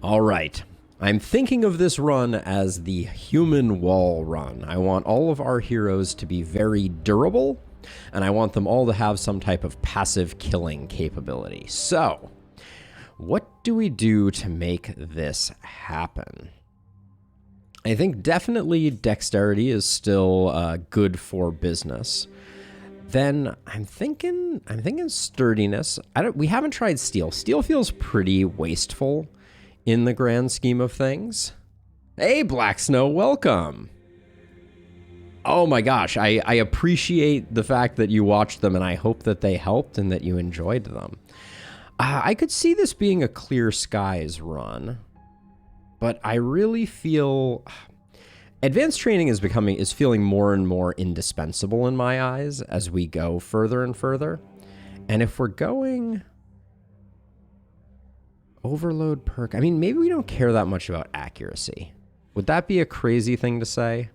All right. I'm thinking of this run as the human wall run. I want all of our heroes to be very durable, and I want them all to have some type of passive killing capability. So, what do we do to make this happen? I think definitely dexterity is still good for business. Then I'm thinking sturdiness. We haven't tried steel. Steel feels pretty wasteful in the grand scheme of things. Hey, Black Snow, welcome. Oh my gosh, I appreciate the fact that you watched them, and I hope that they helped and that you enjoyed them. I could see this being a Clear Skies run, but I really feel advanced training is feeling more and more indispensable in my eyes as we go further and further. And if we're going overload perk, I mean, maybe we don't care that much about accuracy. Would that be a crazy thing to say?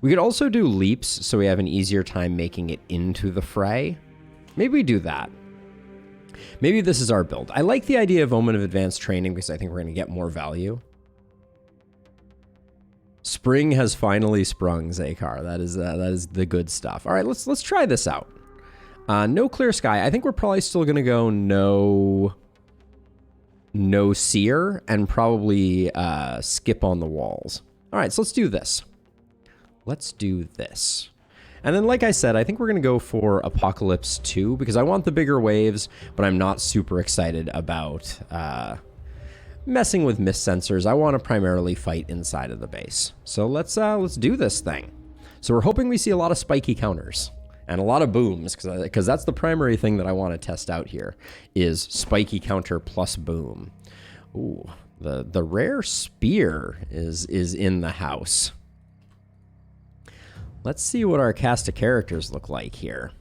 We could also do leaps so we have an easier time making it into the fray. Maybe we do that. Maybe this is our build. I like the idea of Omen of Advanced Training because I think we're going to get more value. Spring has finally sprung, Zakar. That is the good stuff. All right, let's try this out. No Clear Sky. I think we're probably still going to go no Seer and probably skip on the walls. All right, so let's do this. Let's do this. And then, like I said, I think we're going to go for Apocalypse 2 because I want the bigger waves, but I'm not super excited about messing with mist sensors. I want to primarily fight inside of the base. So let's do this thing. So we're hoping we see a lot of spiky counters and a lot of booms because that's the primary thing that I want to test out here is spiky counter plus boom. Ooh, the rare spear is in the house. Let's see what our cast of characters look like here.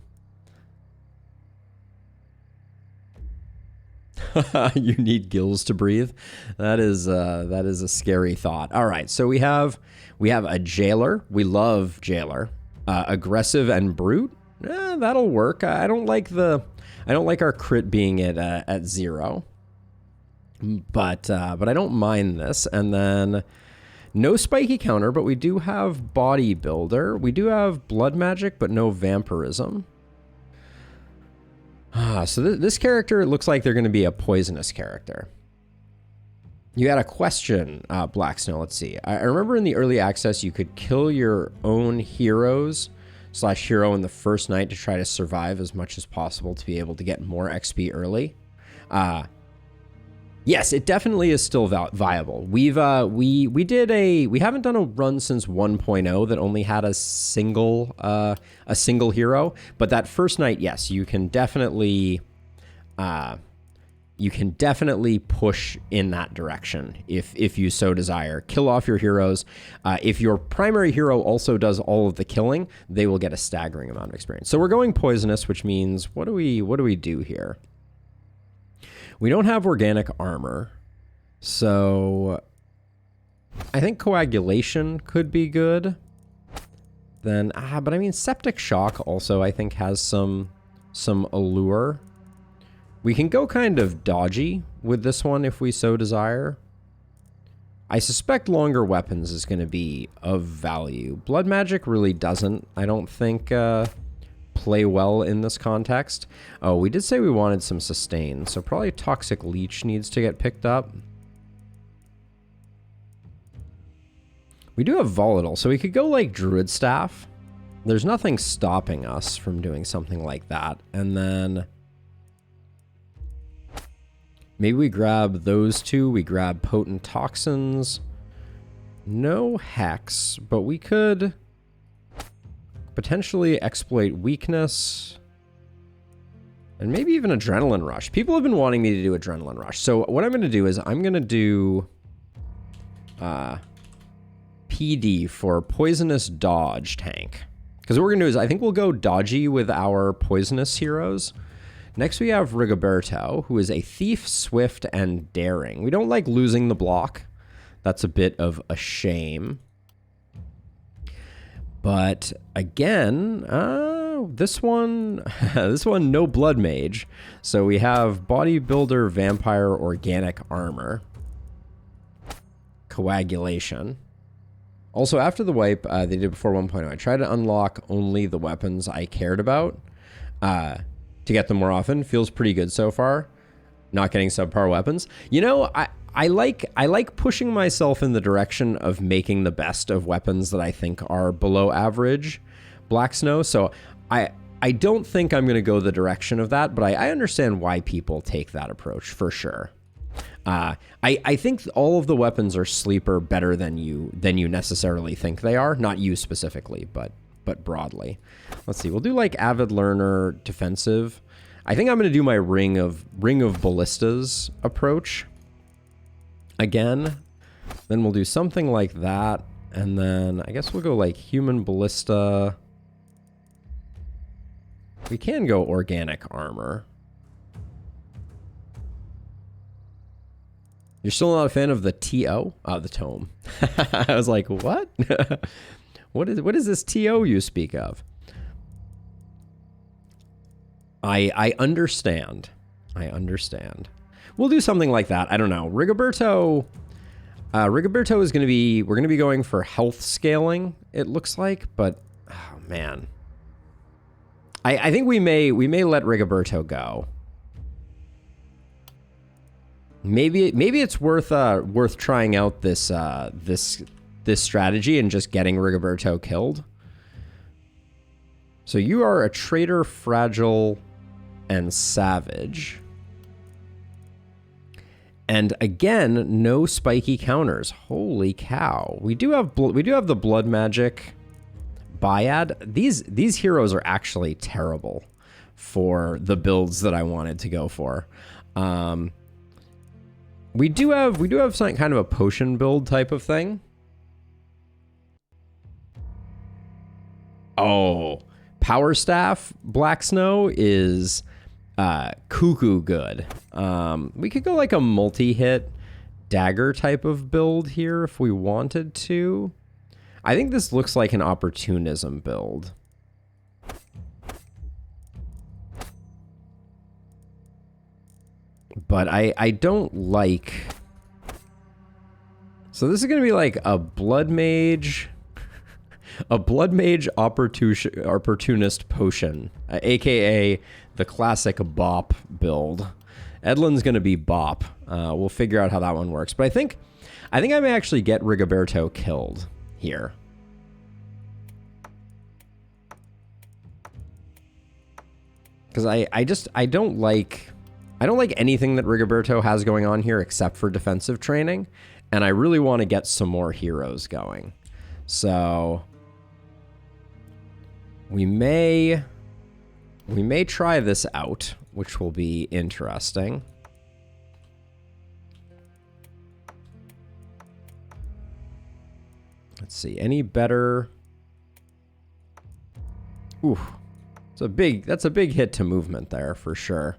You need gills to breathe. That is a scary thought. All right, so we have a jailer. We love jailer. Aggressive and brute. That'll work. I don't like our crit being at 0. But I don't mind this. And then no spiky counter, but we do have bodybuilder. We do have blood magic, but no vampirism. So this character looks like they're going to be a poisonous character. You had a question, Black Snow. Let's see. I remember in the early access, you could kill your own heroes / hero in the first night to try to survive as much as possible to be able to get more XP early. Yes, it definitely is still viable. We haven't done a run since 1.0 that only had a single hero, but that first night, yes, you can definitely push in that direction if you so desire. Kill off your heroes. If your primary hero also does all of the killing, they will get a staggering amount of experience. So we're going poisonous, which means what do we do here? We don't have organic armor, so I think coagulation could be good. Then, but I mean, septic shock also I think has some allure. We can go kind of dodgy with this one if we so desire. I suspect longer weapons is going to be of value. Blood magic really doesn't, I don't think, play well in this context. Oh, we did say we wanted some sustain, so probably toxic leech needs to get picked up. We do have volatile, so we could go like druid staff. There's nothing stopping us from doing something like that. And then maybe we grab those two. We grab potent toxins. No hex, but we could potentially exploit weakness and maybe even adrenaline rush. People have been wanting me to do adrenaline rush. So what I'm going to do is I'm going to do PD for poisonous dodge tank. Because what we're going to do is I think we'll go dodgy with our poisonous heroes. Next we have Rigoberto, who is a thief, swift, and daring. We don't like losing the block. That's a bit of a shame. But again, this one, no blood mage. So we have bodybuilder, vampire, organic armor. Coagulation. Also, after the wipe they did before 1.0, I tried to unlock only the weapons I cared about to get them more often. Feels pretty good so far. Not getting subpar weapons. You know, I like pushing myself in the direction of making the best of weapons that I think are below average Black Snow. So I don't think I'm going to go the direction of that, but I understand why people take that approach for sure. I think all of the weapons are sleeper better than you necessarily think they are. Not you specifically, but broadly. Let's see. We'll do like Avid Learner defensive. I think I'm going to do my Ring of Ballistas approach again. Then we'll do something like that, and then I guess we'll go like Human Ballista. We can go Organic Armor. You're still not a fan of the TO? The Tome. I was like, what? What is this TO you speak of? I understand. I understand. We'll do something like that. I don't know. Rigoberto is going to be... We're going to be going for health scaling, it looks like. But, oh, man. I think we may let Rigoberto go. Maybe it's worth trying out this strategy and just getting Rigoberto killed. So you are a traitor, fragile, and savage. And again, no spiky counters. Holy cow! We do have the blood magic Biad. These heroes are actually terrible for the builds that I wanted to go for. We do have some kind of a potion build type of thing. Oh, Power Staff Black Snow is cuckoo good. We could go like a multi-hit dagger type of build here if we wanted to. I think this looks like an opportunism build. But I don't like... So this is going to be like a Blood Mage... A Blood Mage Opportunist Potion, a.k.a. the classic Bop build. Edlin's going to be Bop. We'll figure out how that one works. But I think I may actually get Rigoberto killed here. Because I don't like anything that Rigoberto has going on here except for defensive training, and I really want to get some more heroes going. So we may try this out, which will be interesting. Let's see, any better? Ooh, that's a big hit to movement there for sure.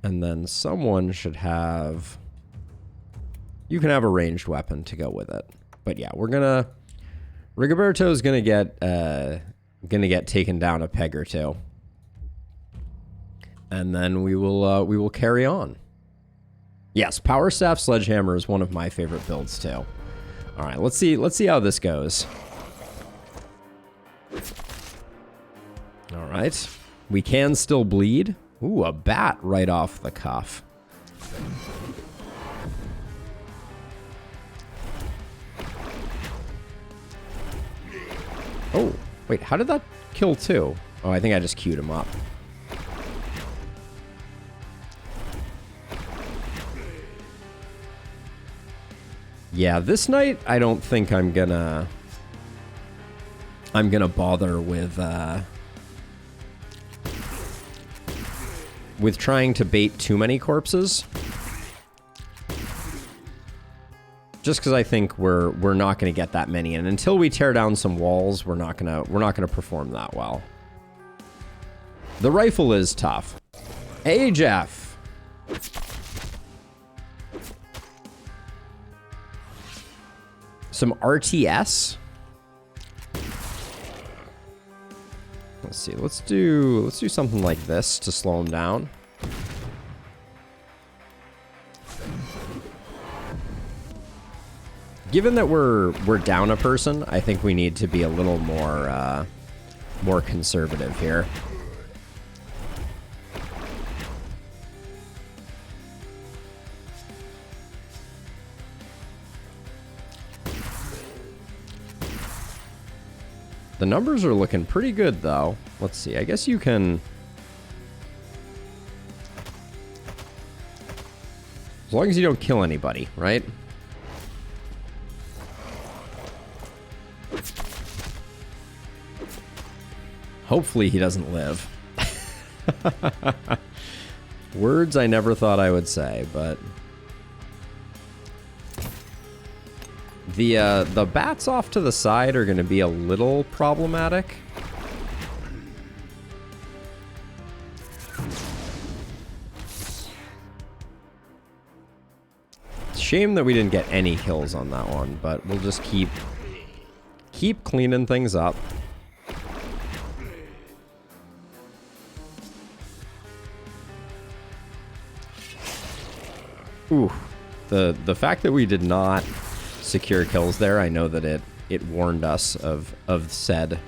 And then someone should have... You can have a ranged weapon to go with it. But yeah, Rigoberto's gonna get taken down a peg or two. And then we will carry on. Yes, Power Staff Sledgehammer is one of my favorite builds too. All right, let's see how this goes. All right, we can still bleed. Ooh, a bat right off the cuff. Oh, wait, how did that kill two? Oh, I think I just queued him up. Yeah, this night I don't think I'm gonna bother with trying to bait too many corpses. Just because I think we're not going to get that many, and until we tear down some walls, we're not gonna perform that well. The rifle is tough. Hey, Jeff. Some RTS. Let's see. Let's do something like this to slow him down. Given that we're down a person, I think we need to be a little more more conservative here. The numbers are looking pretty good, though. Let's see. I guess you can... As long as you don't kill anybody, right? Hopefully he doesn't live. Words I never thought I would say, but... The bats off to the side are going to be a little problematic. Shame that we didn't get any kills on that one, but we'll just keep cleaning things up. Ooh, the fact that we did not secure kills there, I know that it warned us of said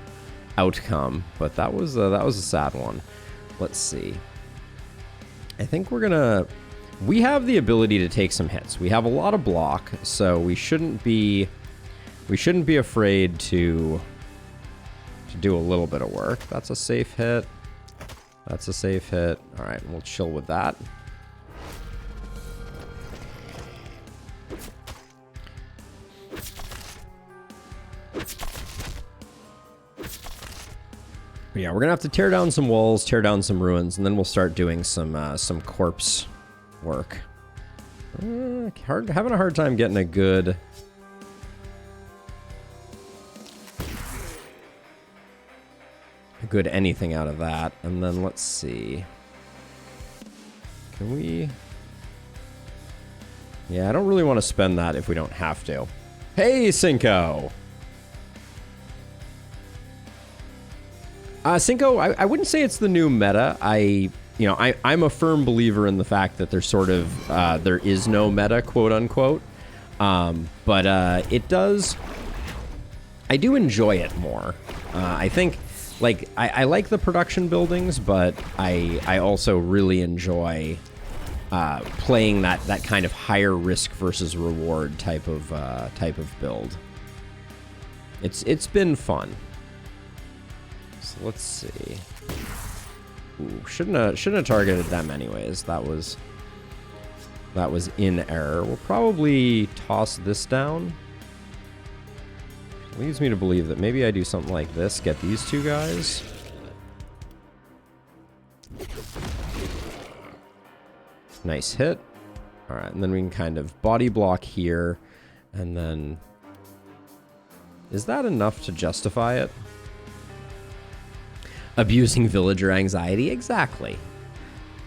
outcome, but that was a sad one. Let's see. I think we have the ability to take some hits. We have a lot of block, so we shouldn't be afraid to do a little bit of work. That's a safe hit. That's a safe hit. All right, we'll chill with that. Yeah, we're gonna have to tear down some walls, tear down some ruins, and then we'll start doing some corpse work. Having a hard time getting a good anything out of that. And then let's see. Can we? Yeah, I don't really want to spend that if we don't have to. Hey, Cinco. Cinco, I wouldn't say it's the new meta. I'm a firm believer in the fact that there's sort of, there is no meta, quote unquote. But it does, I do enjoy it more. I think, like, I like the production buildings, but I also really enjoy playing that kind of higher risk versus reward type of build. It's been fun. So let's see. Ooh, shouldn't have targeted them anyways. That was in error. We'll probably toss this down. Leads me to believe that maybe I do something like this. Get these two guys. Nice hit. All right, and then we can kind of body block here, and then is that enough to justify it? Abusing villager anxiety, exactly.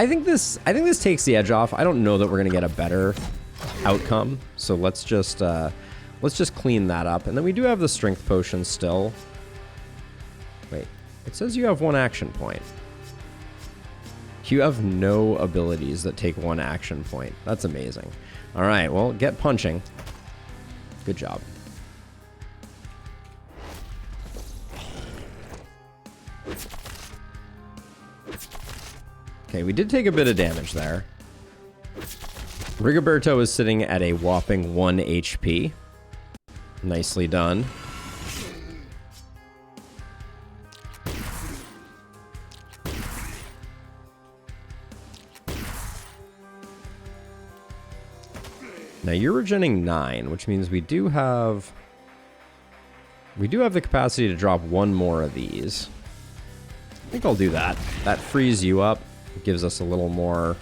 I think this takes the edge off. I don't know that we're gonna get a better outcome, so let's just clean that up. And then we do have the strength potion still. Wait, it says you have one action point. You have no abilities that take one action point. That's amazing. All right, well, get punching. Good job. Okay, we did take a bit of damage there. Rigoberto is sitting at a whopping 1 HP. Nicely done. Now you're regenerating 9, which means we do have the capacity to drop one more of these. I think I'll do that. That frees you up. It gives us a little more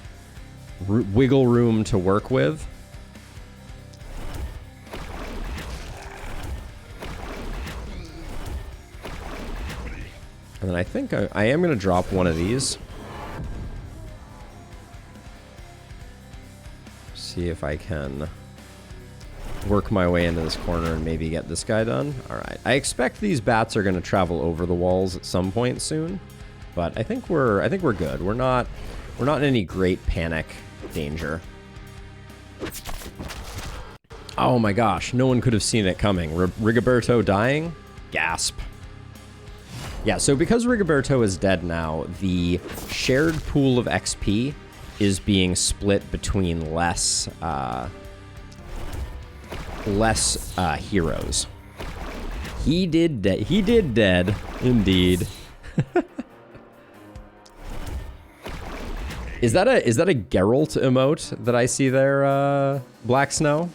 wiggle room to work with. And then I think I am going to drop one of these. See if I can work my way into this corner and maybe get this guy done. All right. I expect these bats are going to travel over the walls at some point soon, but I think we're good. We're not in any great panic danger. Oh my gosh, no one could have seen it coming. Rigoberto dying? Gasp. Yeah, so because Rigoberto is dead now, the shared pool of XP is being split between less heroes. He did dead, indeed. Is that a Geralt emote that I see there, Black Snow?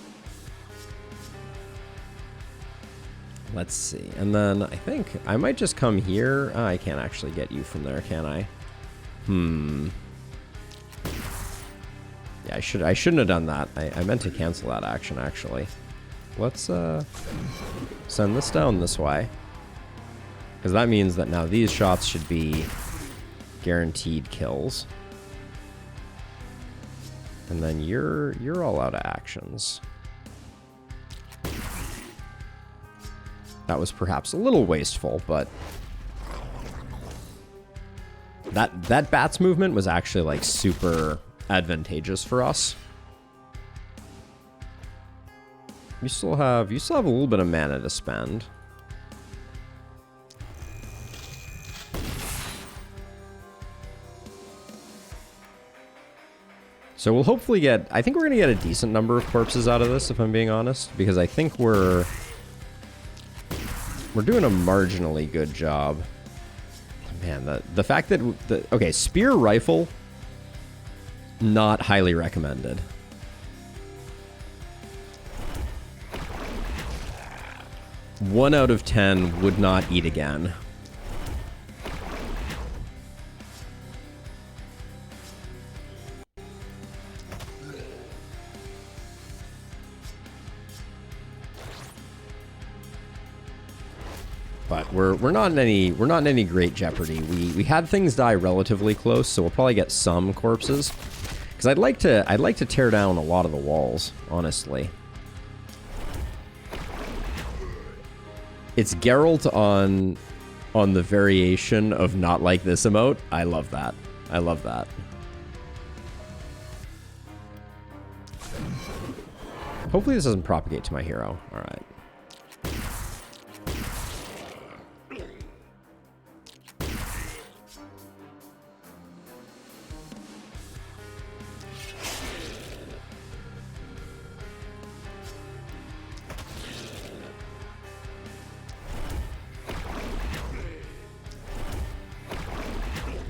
Let's see. And then I think I might just come here. Oh, I can't actually get you from there, can I? Yeah, I shouldn't have done that. I meant to cancel that action, actually. Let's send this down this way. Because that means that now these shots should be guaranteed kills. And then you're all out of actions. That was perhaps a little wasteful, but that bat's movement was actually like super advantageous for us. You still have a little bit of mana to spend. So we'll hopefully get, I think we're gonna get a decent number of corpses out of this, if I'm being honest, because I think we're doing a marginally good job. Man, the fact that okay, spear rifle, not highly recommended. One out of 10 would not eat again. But we're not in any great jeopardy. We had things die relatively close, so we'll probably get some corpses. Because I'd like to tear down a lot of the walls, honestly. It's Geralt on the variation of not like this emote. I love that. I love that. Hopefully this doesn't propagate to my hero. All right.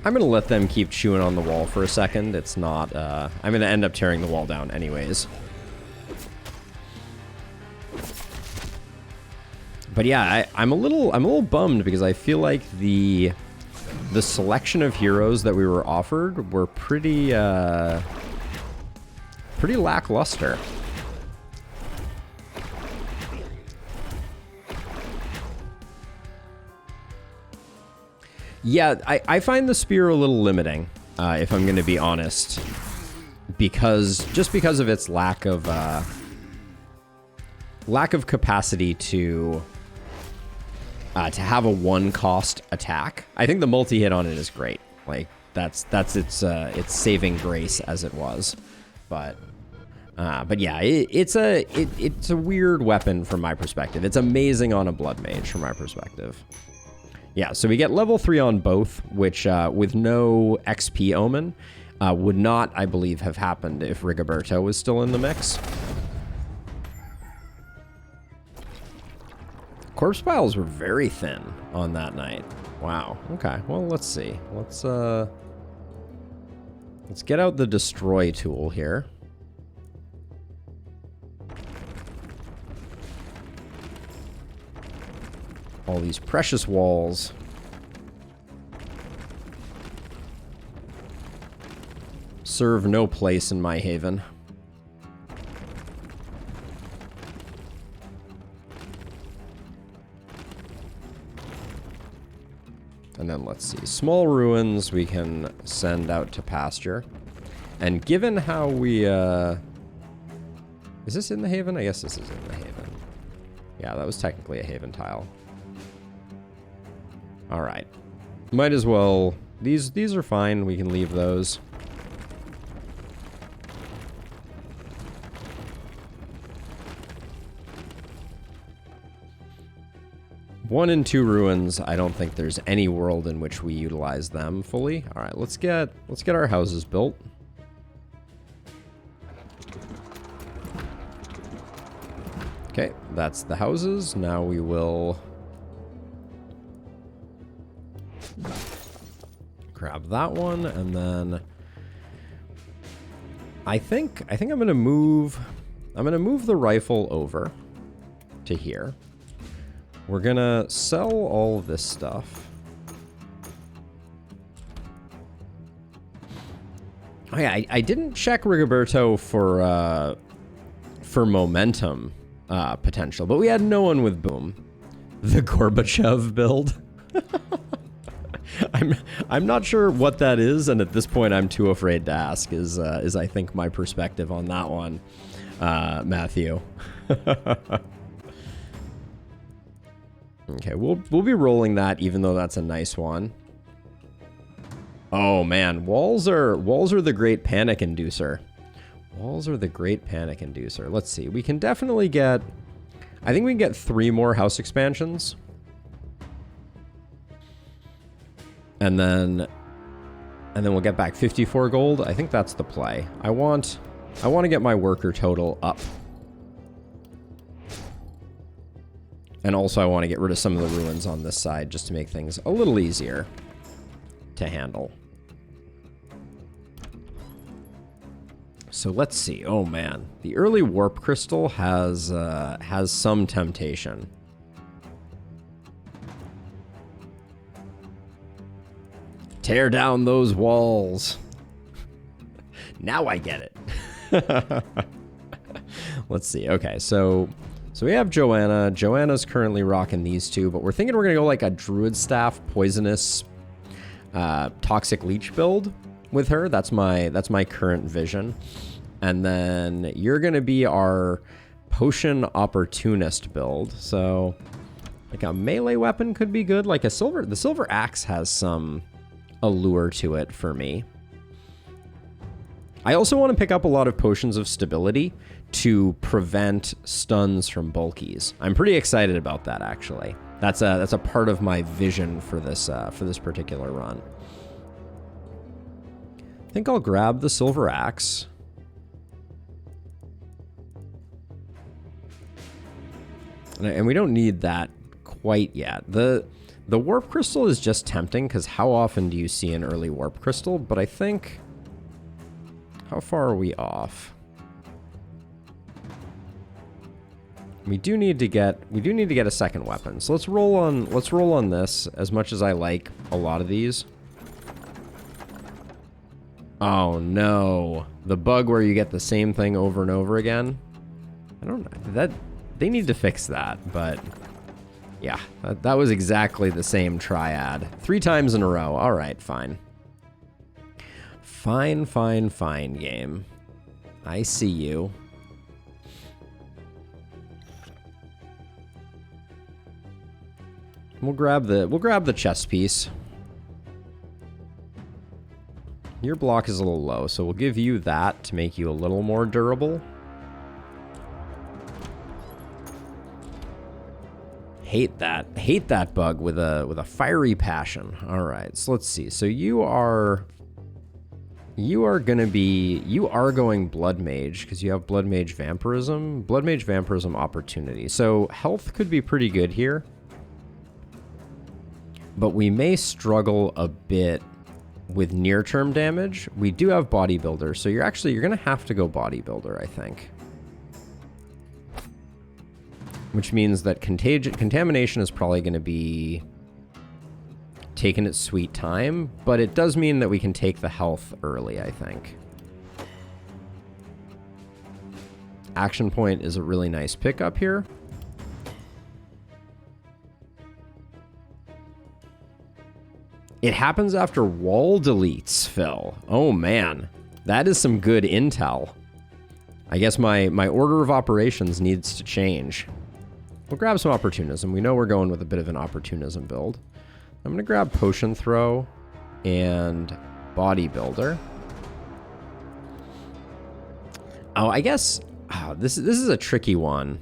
I'm going to let them keep chewing on the wall for a second. It's not, I'm going to end up tearing the wall down anyways. But yeah, I'm a little bummed because I feel like the selection of heroes that we were offered were pretty lackluster. Yeah, I find the spear a little limiting, if I'm going to be honest, because of its lack of capacity to have a one-cost attack. I think the multi-hit on it is great. Like that's its saving grace as it was, but yeah, it's a weird weapon from my perspective. It's amazing on a blood mage from my perspective. Yeah, so we get level 3 on both, which with no XP omen would not, I believe, have happened if Rigoberto was still in the mix. Corpse piles were very thin on that night. Wow. Okay. Well, let's see. Let's get out the destroy tool here. All these precious walls. Serve no place in my haven. And then let's see. Small ruins we can send out to pasture. And given how we... Is this in the haven? I guess this is in the haven. Yeah, that was technically a haven tile. Alright. Might as well... These are fine. We can leave those. 1 and 2 ruins, I don't think there's any world in which we utilize them fully. All right, let's get our houses built. Okay, that's the houses. Now we will grab that one, and then I think I'm gonna move the rifle over to here. We're gonna sell all of this stuff. Oh yeah, I didn't check Rigoberto for momentum potential, but we had no one with boom. The Gorbachev build. I'm not sure what that is, and at this point I'm too afraid to ask. Is I think my perspective on that one, Matthew. Okay, we'll be rolling that, even though that's a nice one. Oh man, walls are the great panic inducer. Walls are the great panic inducer. Let's see. We can definitely get, I think we can get 3 more house expansions. And then we'll get back 54 gold. I think that's the play. I want to get my worker total up. And also I want to get rid of some of the ruins on this side just to make things a little easier to handle. So let's see. Oh man, the early warp crystal has some temptation. Tear down those walls. Now I get it. Let's see. Okay, so we have Joanna. Joanna's currently rocking these two, but we're thinking we're gonna go like a druid staff poisonous toxic leech build with her. That's my current vision. And then you're gonna be our potion opportunist build. So like a melee weapon could be good. Like the silver axe has some allure to it for me. I also want to pick up a lot of potions of stability to prevent stuns from bulkies. I'm pretty excited about that, actually. That's a part of my vision for this particular run. I think I'll grab the silver axe. And we don't need that quite yet. The warp crystal is just tempting, because how often do you see an early warp crystal? But I think, how far are we off? We do need to get a second weapon. So let's roll on this, as much as I like a lot of these. Oh no. The bug where you get the same thing over and over again. I don't know. They need to fix that, but yeah, that was exactly the same triad. 3 times in a row. All right, fine. Fine, game. I see you. We'll grab the chest piece. Your block is a little low, so we'll give you that to make you a little more durable. Hate that bug with a fiery passion. All right, so let's see. So you are going blood mage because you have blood mage vampirism, opportunity. So health could be pretty good here, but we may struggle a bit with near-term damage. We do have bodybuilder, so you're gonna have to go bodybuilder, I think. Which means that contamination is probably going to be taking its sweet time, but it does mean that we can take the health early, I think. Action point is a really nice pickup here. It happens after wall deletes, Phil. Oh man, that is some good intel. I guess my order of operations needs to change. We'll grab some opportunism. We know we're going with a bit of an opportunism build. I'm going to grab potion throw and bodybuilder. Oh, I guess this is a tricky one.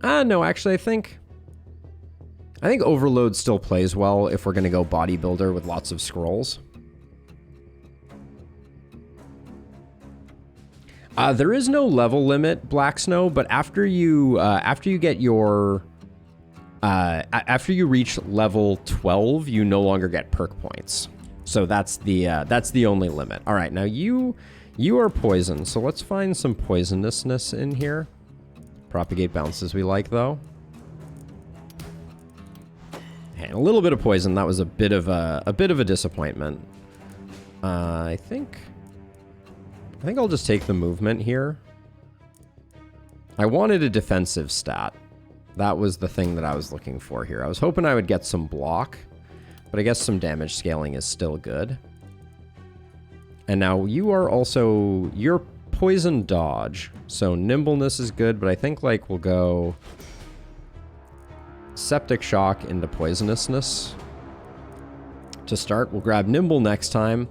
No, actually, I think I think Overload still plays well if we're going to go bodybuilder with lots of scrolls. There is no level limit, Black Snow, but after you get your after you reach level 12, you no longer get perk points. So that's the only limit. All right, now you are poison, so let's find some poisonousness in here. Propagate bounces we like though. And a little bit of poison. That was a bit of a disappointment. I think I'll just take the movement here. I wanted a defensive stat. That was the thing that I was looking for here. I was hoping I would get some block, but I guess some damage scaling is still good. And now you're poison dodge, so nimbleness is good, but I think like we'll go septic shock into poisonousness to start. We'll grab nimble next time,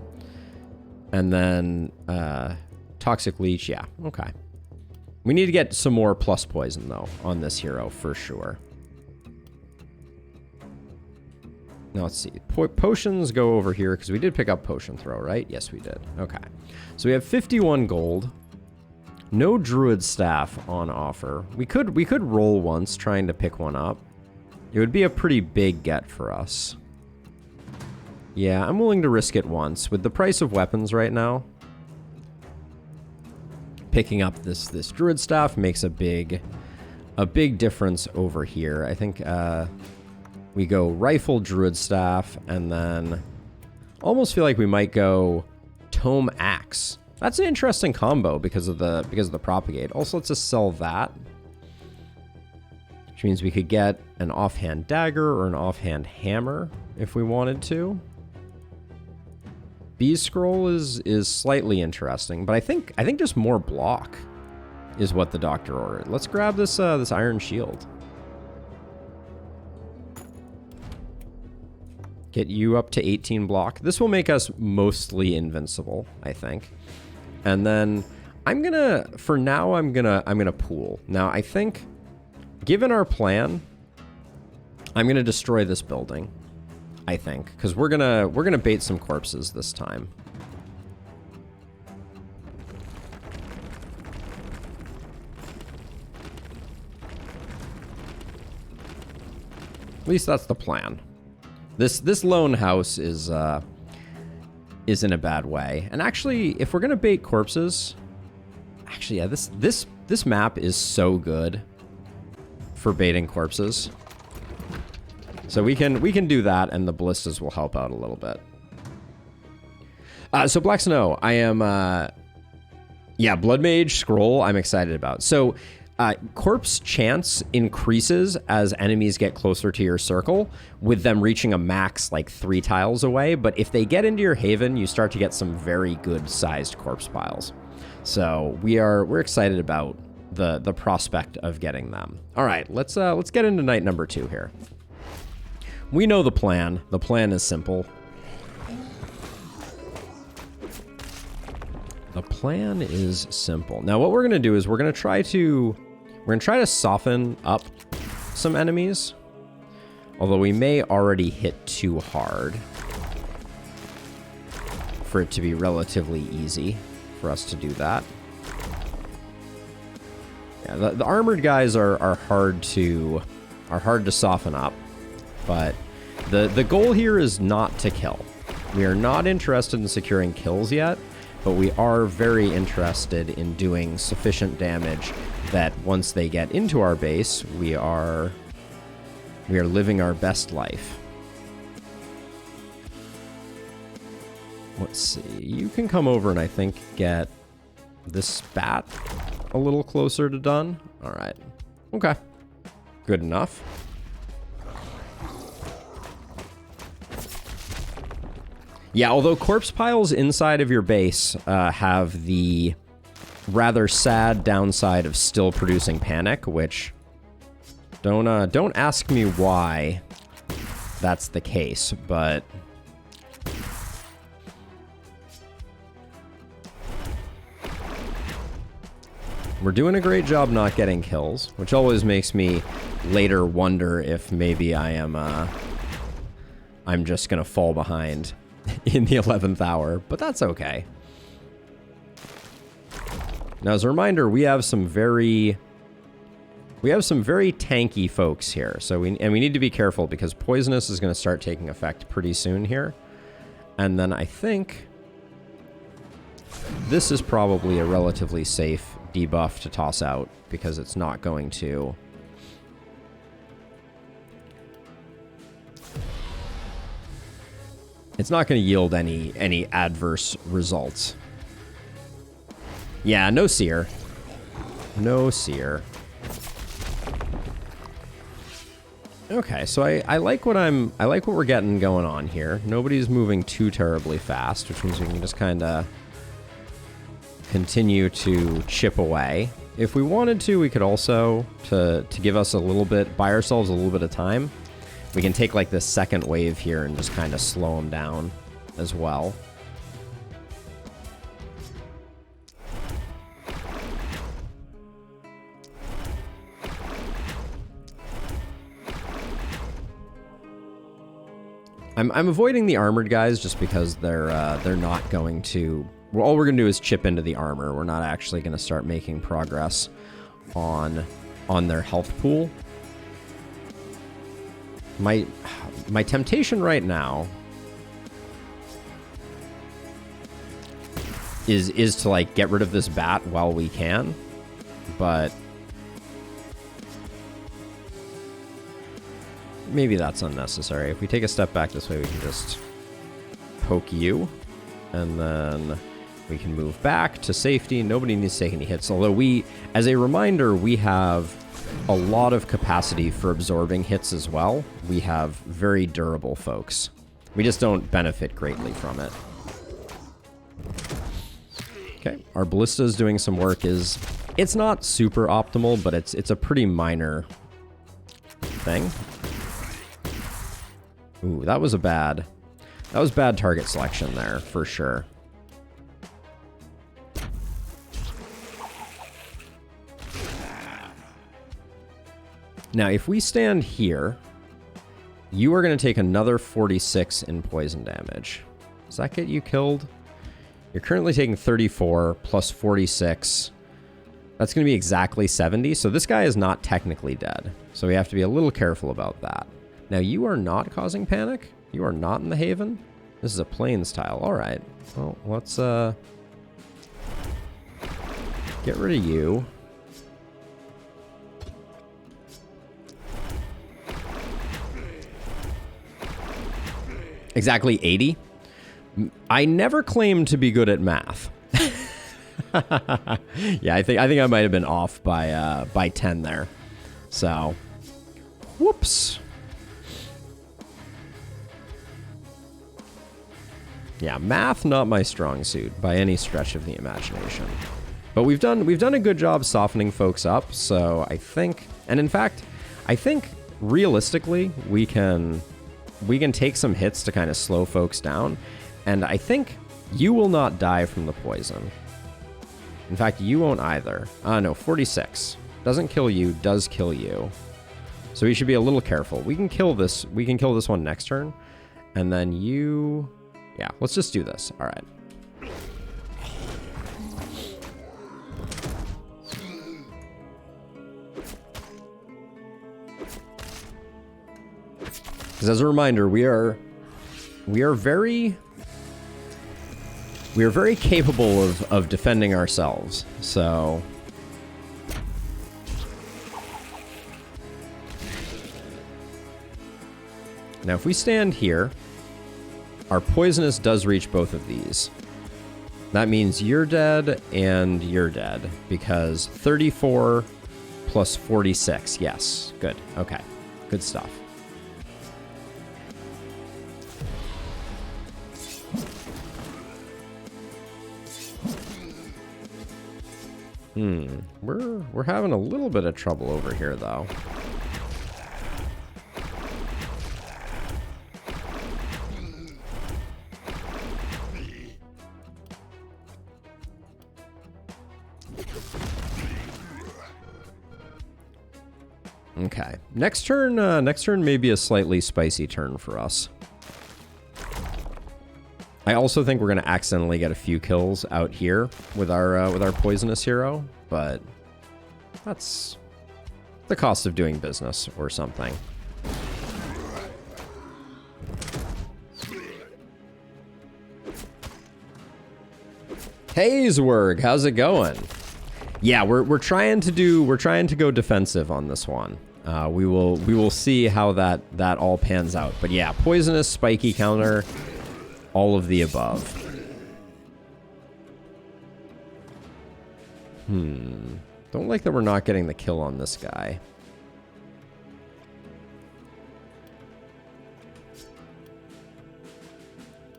and then toxic leech. Yeah, okay. We need to get some more plus poison though on this hero for sure. Now let's see. Potions go over here because we did pick up potion throw, right? Yes, we did. Okay. So we have 51 gold. No druid staff on offer. We could roll once trying to pick one up. It would be a pretty big get for us. Yeah, I'm willing to risk it once. With the price of weapons right now, picking up this druid staff makes a big difference over here. I think we go rifle druid staff, and then almost feel like we might go tome axe. That's an interesting combo because of the propagate. Also, let's just sell that, which means we could get an offhand dagger or an offhand hammer if we wanted to. Bee scroll is slightly interesting, but I think just more block is what the doctor ordered. Let's grab this iron shield. Get you up to 18 block. This will make us mostly invincible, I think. And then I'm gonna pool. Now I think, given our plan, I'm gonna destroy this building. I think, because we're gonna bait some corpses this time. At least that's the plan. This lone house is in a bad way. And actually, if we're gonna bait corpses, actually, yeah, this map is so good for baiting corpses. So we can do that, and the ballistas will help out a little bit. So Black Snow, I am Blood Mage scroll I'm excited about. So corpse chance increases as enemies get closer to your circle, with them reaching a max like 3 tiles away. But if they get into your haven, you start to get some very good sized corpse piles. So we're excited about the prospect of getting them. All right, let's get into night number 2 here. We know the plan. The plan is simple. The plan is simple. Now what we're gonna do is we're gonna try to soften up some enemies. Although we may already hit too hard for it to be relatively easy for us to do that. Yeah, the armored guys are hard to soften up. But the goal here is not to kill. We are not interested in securing kills yet, but we are very interested in doing sufficient damage that once they get into our base, we are living our best life. Let's see. You can come over and I think get this spat a little closer to done. All right. Okay. Good enough. Yeah, although corpse piles inside of your base have the rather sad downside of still producing panic, which don't ask me why that's the case, but we're doing a great job not getting kills, which always makes me later wonder if maybe I'm just gonna fall behind in the 11th hour, but that's okay. Now, as a reminder, we have some very tanky folks here, so we need to be careful because poisonous is going to start taking effect pretty soon here, and then I think this is probably a relatively safe debuff to toss out because it's not going to. It's not going to yield any adverse results. Yeah, no seer. No seer. Okay, so I like what we're getting going on here. Nobody's moving too terribly fast, which means we can just kind of continue to chip away. If we wanted to, we could also, to give us a little bit, buy ourselves a little bit of time, we can take like this second wave here and just kind of slow them down as well. I'm avoiding the armored guys just because they're not going to. Well, all we're gonna do is chip into the armor. We're not actually gonna start making progress on their health pool. My temptation right now is to like get rid of this bat while we can, but maybe that's unnecessary. If we take a step back this way, we can just poke you, and then we can move back to safety. Nobody needs to take any hits, although we, as a reminder, we have a lot of capacity for absorbing hits as well. We have very durable folks. We just don't benefit greatly from it. Okay, our ballista is doing some work. It's not super optimal, but it's a pretty minor thing. Ooh, that was bad target selection there, for sure. Now, if we stand here, you are going to take another 46 in poison damage. Does that get you killed? You're currently taking 34 plus 46. That's going to be exactly 70, so this guy is not technically dead. So we have to be a little careful about that. Now, you are not causing panic. You are not in the Haven. This is a Plains tile. All right. Well, let's get rid of you. Exactly 80. I never claimed to be good at math. Yeah, I think I might have been off by 10 there. So, whoops. Yeah, math not my strong suit by any stretch of the imagination. But we've done a good job softening folks up, so I think, and in fact, I think realistically we can take some hits to kind of slow folks down, and I think you will not die from the poison. In fact, you won't either. No, 46. Doesn't kill you, does kill you. So we should be a little careful. We can kill this one next turn, and then you... Yeah, let's just do this. All right. Because as a reminder, we are very capable of defending ourselves. So now if we stand here, our poisonous does reach both of these. That means you're dead and you're dead because 34 plus 46. Yes, good. Okay, good stuff. We're having a little bit of trouble over here, though. Okay. Next turn may be a slightly spicy turn for us. I also think we're going to accidentally get a few kills out here with our poisonous hero, but that's the cost of doing business or something. Hazewerg, how's it going? Yeah, we're trying to go defensive on this one. We will see how that all pans out. But yeah, poisonous, spiky counter, all of the above. Don't like that we're not getting the kill on this guy.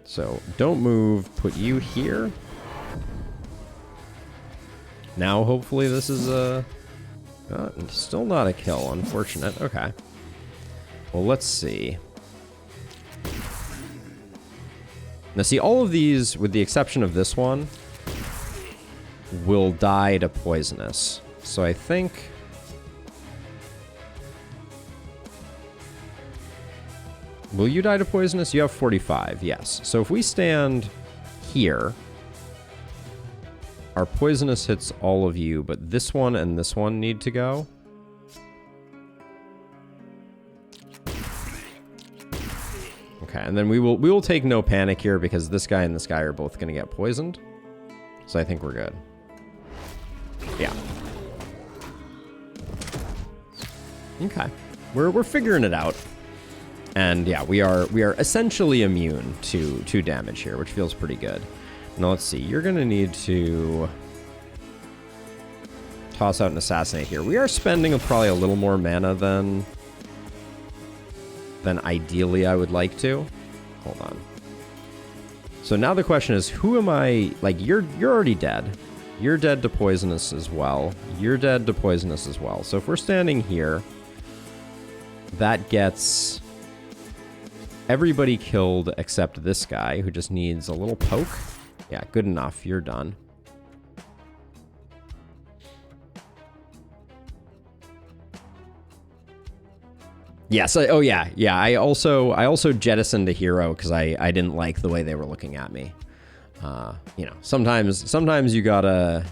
So don't move, put you here. Now hopefully this is still not a kill, unfortunate. Okay. Well, let's see. Now see, all of these, with the exception of this one, will die to poisonous. So I think... Will you die to poisonous? You have 45, yes. So if we stand here, our poisonous hits all of you, but this one and this one need to go. Okay, and then we will take no panic here because this guy and this guy are both going to get poisoned. So I think we're good. Yeah. Okay. We're figuring it out. And yeah, we are essentially immune to damage here, which feels pretty good. Now let's see. You're going to need to toss out an assassinate here. We are spending probably a little more mana than ideally I would like to. Hold on. So now the question is, who am I? Like, you're already dead. You're dead to poisonous as well. You're dead to poisonous as well. So if we're standing here, that gets everybody killed except this guy who just needs a little poke. Yeah, good enough. You're done. Yes. Oh, yeah. Yeah. I also jettisoned a hero because I didn't like the way they were looking at me. You know, sometimes you gotta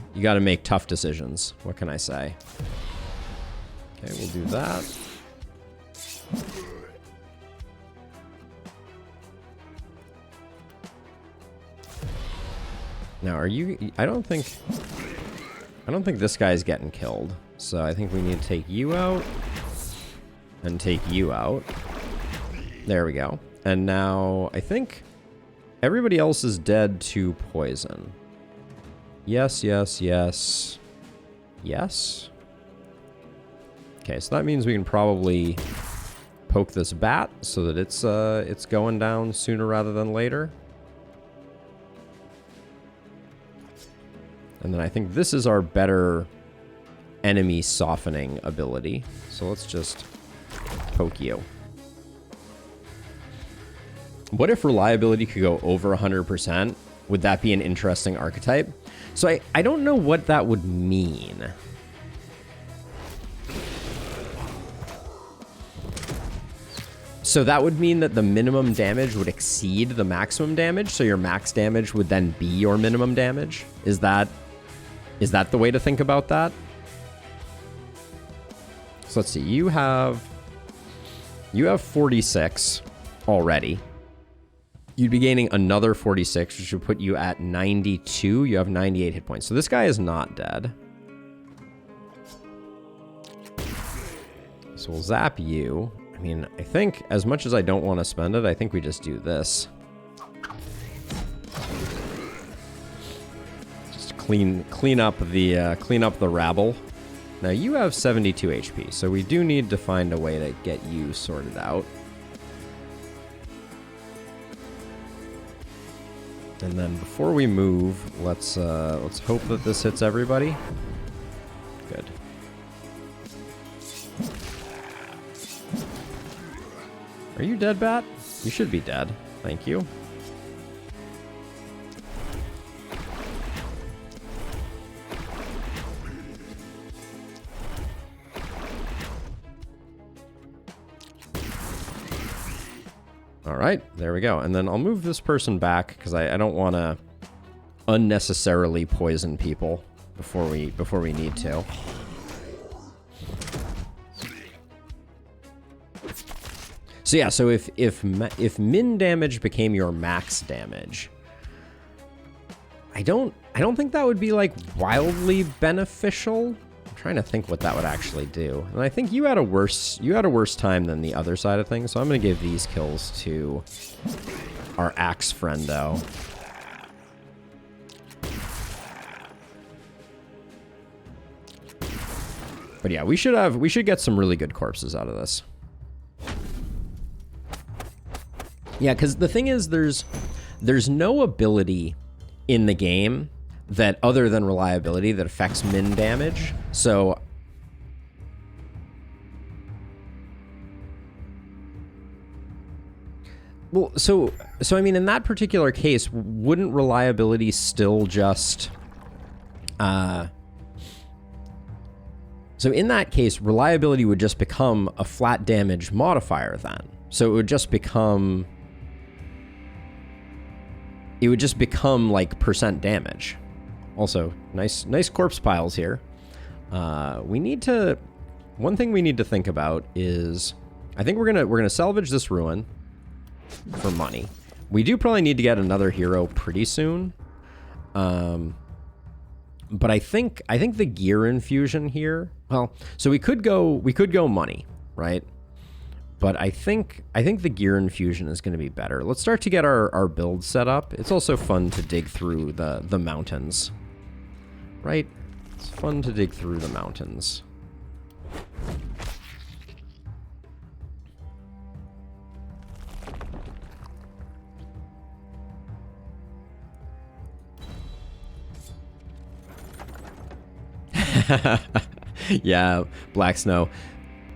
make tough decisions. What can I say? Okay, we'll do that. Now, are you? I don't think this guy's getting killed. So I think we need to take you out. And take you out. There we go. And now I think everybody else is dead to poison. Yes, yes, yes. Yes. Okay, so that means we can probably poke this bat so that it's going down sooner rather than later. And then I think this is our better enemy softening ability. So let's just poke you. What if reliability could go over 100%? Would that be an interesting archetype? So I don't know what that would mean. So that would mean that the minimum damage would exceed the maximum damage, so your max damage would then be your minimum damage? Is that the way to think about that? So let's see, you have 46 already. You'd be gaining another 46, which would put you at 92. You have 98 hit points. So this guy is not dead. So we'll zap you. I mean, I think as much as I don't want to spend it, I think we just do this. Just clean up the rabble. Now you have 72 HP, so we do need to find a way to get you sorted out. And then before we move, let's hope that this hits everybody. Good. Are you dead, Bat? You should be dead. Thank you. All right, there we go. And then I'll move this person back because I don't want to unnecessarily poison people before we need to. So yeah, so if min damage became your max damage, I don't think that would be like wildly beneficial. I'm trying to think what that would actually do. And I think you had a worse time than the other side of things, so I'm gonna give these kills to our axe friendo. But yeah, we should get some really good corpses out of this. Yeah, because the thing is, there's no ability in the game that, other than reliability, that affects min damage. So well, so I mean, in that particular case, wouldn't reliability still just so in that case, reliability would just become a flat damage modifier then. So it would just become like percent damage. Also, nice corpse piles here. One thing we need to think about is, I think we're gonna salvage this ruin for money. We do probably need to get another hero pretty soon. But I think the gear infusion here, well, so we could go money, right? But I think the gear infusion is going to be better. Let's start to get our build set up. It's also fun to dig through the mountains, right? It's fun to dig through the mountains. Yeah, Black Snow.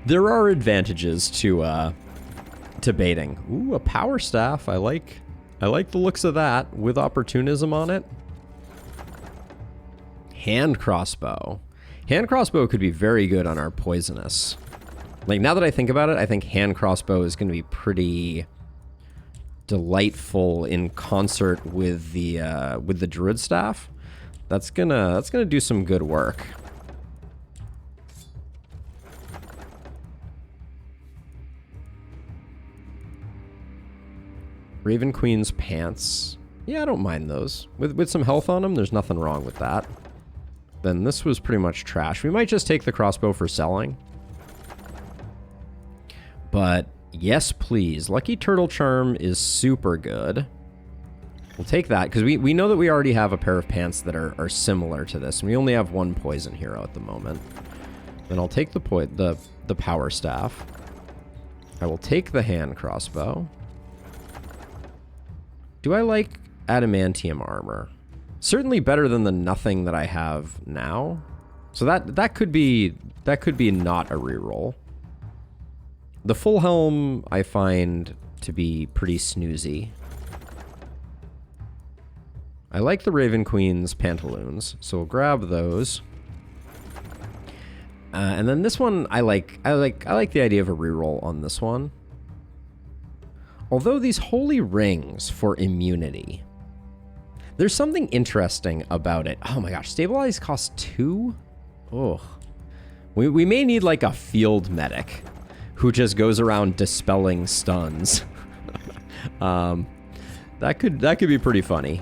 There are advantages to baiting. Ooh, a power staff. I like the looks of that with opportunism on it. Hand crossbow. Hand crossbow could be very good on our poisonous. Like, now that I think about it, I think hand crossbow is going to be pretty delightful in concert with the druid staff. That's gonna do some good work. Raven Queen's pants. Yeah, I don't mind those. With some health on them, there's nothing wrong with that. Then this was pretty much trash. We might just take the crossbow for selling. But yes, please. Lucky Turtle Charm is super good. We'll take that, because we know that we already have a pair of pants that are similar to this, and we only have one poison hero at the moment. Then I'll take the power staff. I will take the hand crossbow. Do I like adamantium armor? Certainly better than the nothing that I have now. So that could be not a reroll. The full helm I find to be pretty snoozy. I like the Raven Queen's pantaloons, so we'll grab those. And then this one I like the idea of a reroll on this one. Although these holy rings for immunity, there's something interesting about it. Oh my gosh, stabilize costs 2? Oh. We may need like a field medic who just goes around dispelling stuns. That could be pretty funny.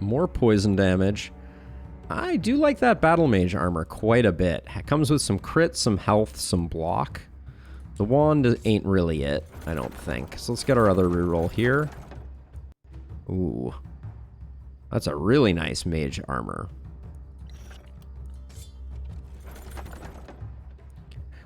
More poison damage. I do like that battle mage armor quite a bit. It comes with some crit, some health, some block. The wand ain't really it, I don't think. So let's get our other reroll here. Ooh. That's a really nice mage armor.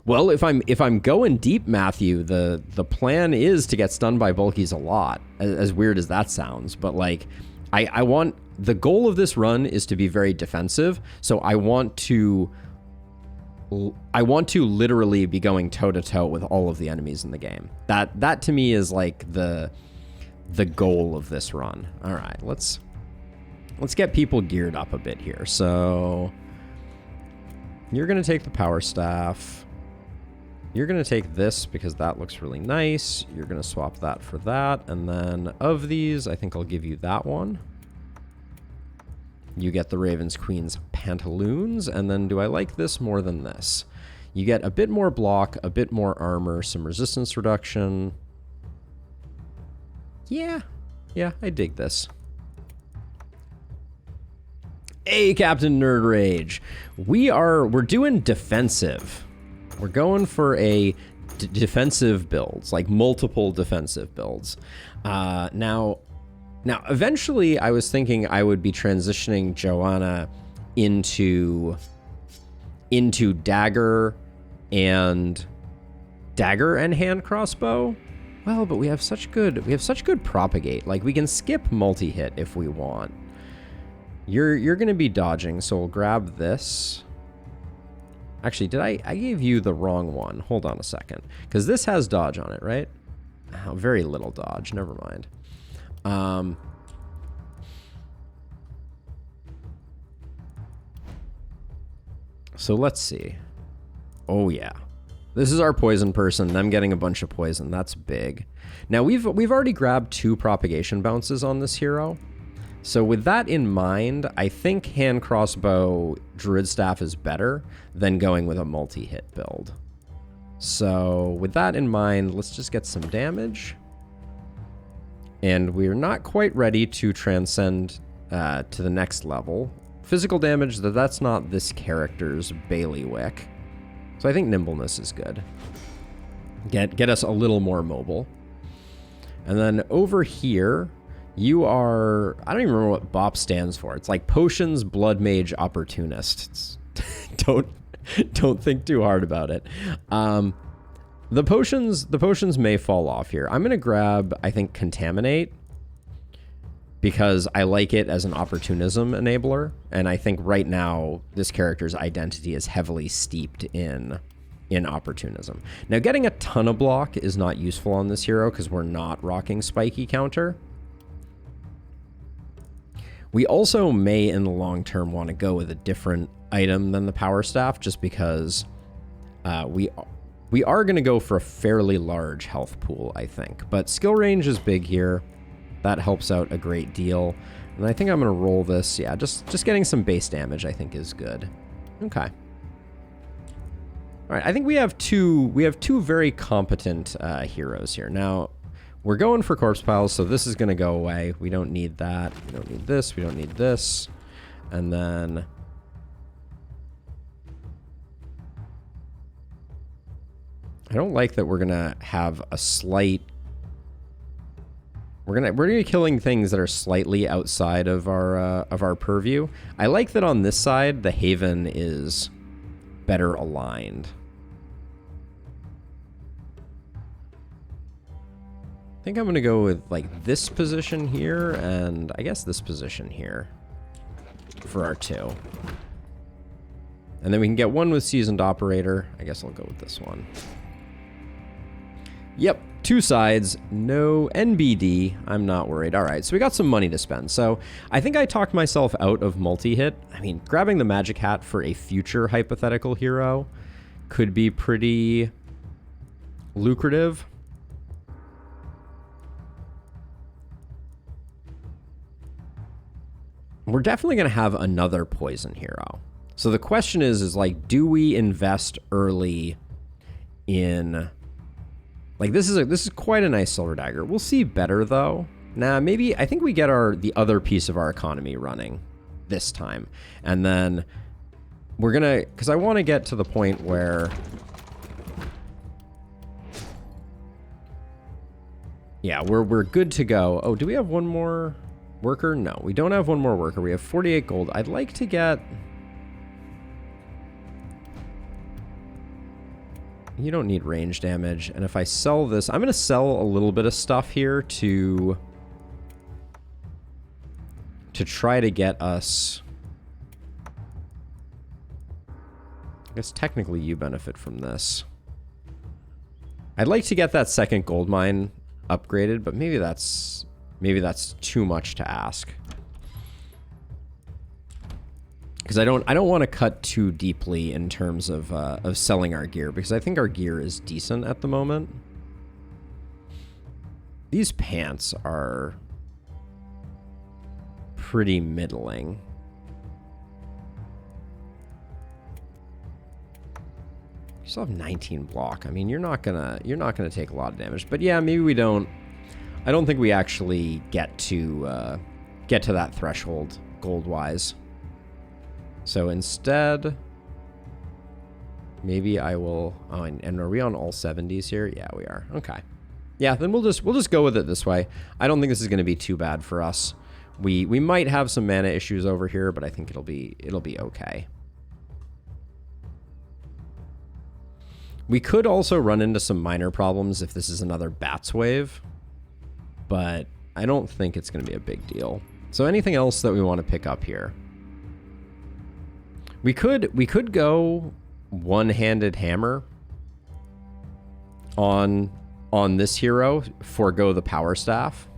Well, if I'm going deep, Matthew, the plan is to get stunned by bulkies a lot. As weird as that sounds, but like I want, the goal of this run is to be very defensive, so I want to literally be going toe-to-toe with all of the enemies in the game. That to me is like the goal of this run. All right, let's get people geared up a bit here. So you're going to take the power staff. You're going to take this because that looks really nice. You're going to swap that for that. And then of these, I think I'll give you that one. You get the Ravens Queen's pantaloons. And then do I like this more than this? You get a bit more block, a bit more armor, some resistance reduction. Yeah, I dig this. Hey, Captain Nerd Rage. We're doing defensive. We're going for a defensive builds, like multiple defensive builds. Now, eventually I was thinking I would be transitioning Joanna into dagger and hand crossbow. Well, but we have such good propagate. Like, we can skip multi-hit if we want. You're going to be dodging, so we'll grab this. Actually, I gave you the wrong one. Hold on a second. Because this has dodge on it, right? Oh, very little dodge. Never mind. So let's see. Oh, yeah. This is our poison person. Them getting a bunch of poison. That's big. Now, we've already grabbed 2 propagation bounces on this hero. So with that in mind, I think hand crossbow druid staff is better than going with a multi-hit build. So with that in mind, let's just get some damage. And we're not quite ready to transcend to the next level. Physical damage, that's not this character's bailiwick. So I think nimbleness is good. Get us a little more mobile. And then over here, you are, I don't even remember what BOP stands for. It's like Potions, Blood Mage, Opportunist. Don't think too hard about it. The potions may fall off here. I'm going to grab, I think, Contaminate, because I like it as an opportunism enabler. And I think right now, this character's identity is heavily steeped in opportunism. Now, getting a ton of block is not useful on this hero because we're not rocking spiky counter. We also may, in the long term, want to go with a different item than the power staff, just because we are going to go for a fairly large health pool, I think. But skill range is big here. That helps out a great deal. And I think I'm going to roll this. Yeah, just getting some base damage, I think, is good. Okay. All right, I think we have two very competent heroes here. Now, we're going for corpse piles, so this is going to go away. We don't need that. We don't need this. We don't need this. And then I don't like that we're going to have a slight... We're gonna be killing things that are slightly outside of our purview. I like that on this side, the Haven is better aligned. I think I'm gonna go with like this position here, and I guess this position here for our 2. And then we can get one with Seasoned Operator. I guess I'll go with this one. Yep. 2 sides, no NBD. I'm not worried. All right, so we got some money to spend. So I think I talked myself out of multi-hit. I mean, grabbing the magic hat for a future hypothetical hero could be pretty lucrative. We're definitely going to have another poison hero. So the question is like, do we invest early in... Like, this is quite a nice silver dagger. We'll see better, though. Nah, maybe... I think we get the other piece of our economy running this time. And then we're gonna... Because I want to get to the point where... Yeah, we're good to go. Oh, do we have one more worker? No, we don't have one more worker. We have 48 gold. I'd like to get... You don't need range damage. And if I sell this, I'm going to sell a little bit of stuff here to try to get us... I guess technically you benefit from this. I'd like to get that second gold mine upgraded, but maybe that's too much to ask. Because I don't want to cut too deeply in terms of selling our gear, because I think our gear is decent at the moment. These pants are pretty middling. You still have 19 block. I mean, you're not gonna take a lot of damage. But yeah, maybe we don't. I don't think we actually get to that threshold gold wise. So instead, maybe I will. Oh, and are we on all 70s here? Yeah, we are. Okay. Yeah, then we'll just go with it this way. I don't think this is going to be too bad for us. We might have some mana issues over here, but I think it'll be okay. We could also run into some minor problems if this is another bats wave, but I don't think it's going to be a big deal. So anything else that we want to pick up here? We could go one-handed hammer on this hero, forego the power staff.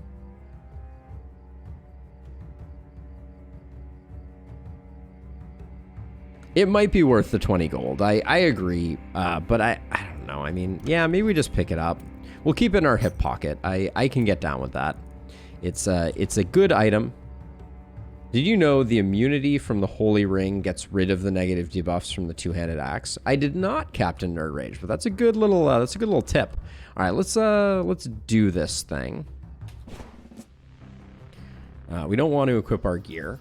It might be worth the 20 gold. I agree, but I don't know. I mean, yeah, maybe we just pick it up. We'll keep it in our hip pocket. I can get down with that. It's a good item. Did you know the immunity from the Holy Ring gets rid of the negative debuffs from the two-handed axe? I did not, Captain Nerd Rage, but that's a good little tip. All right, let's do this thing. We don't want to equip our gear.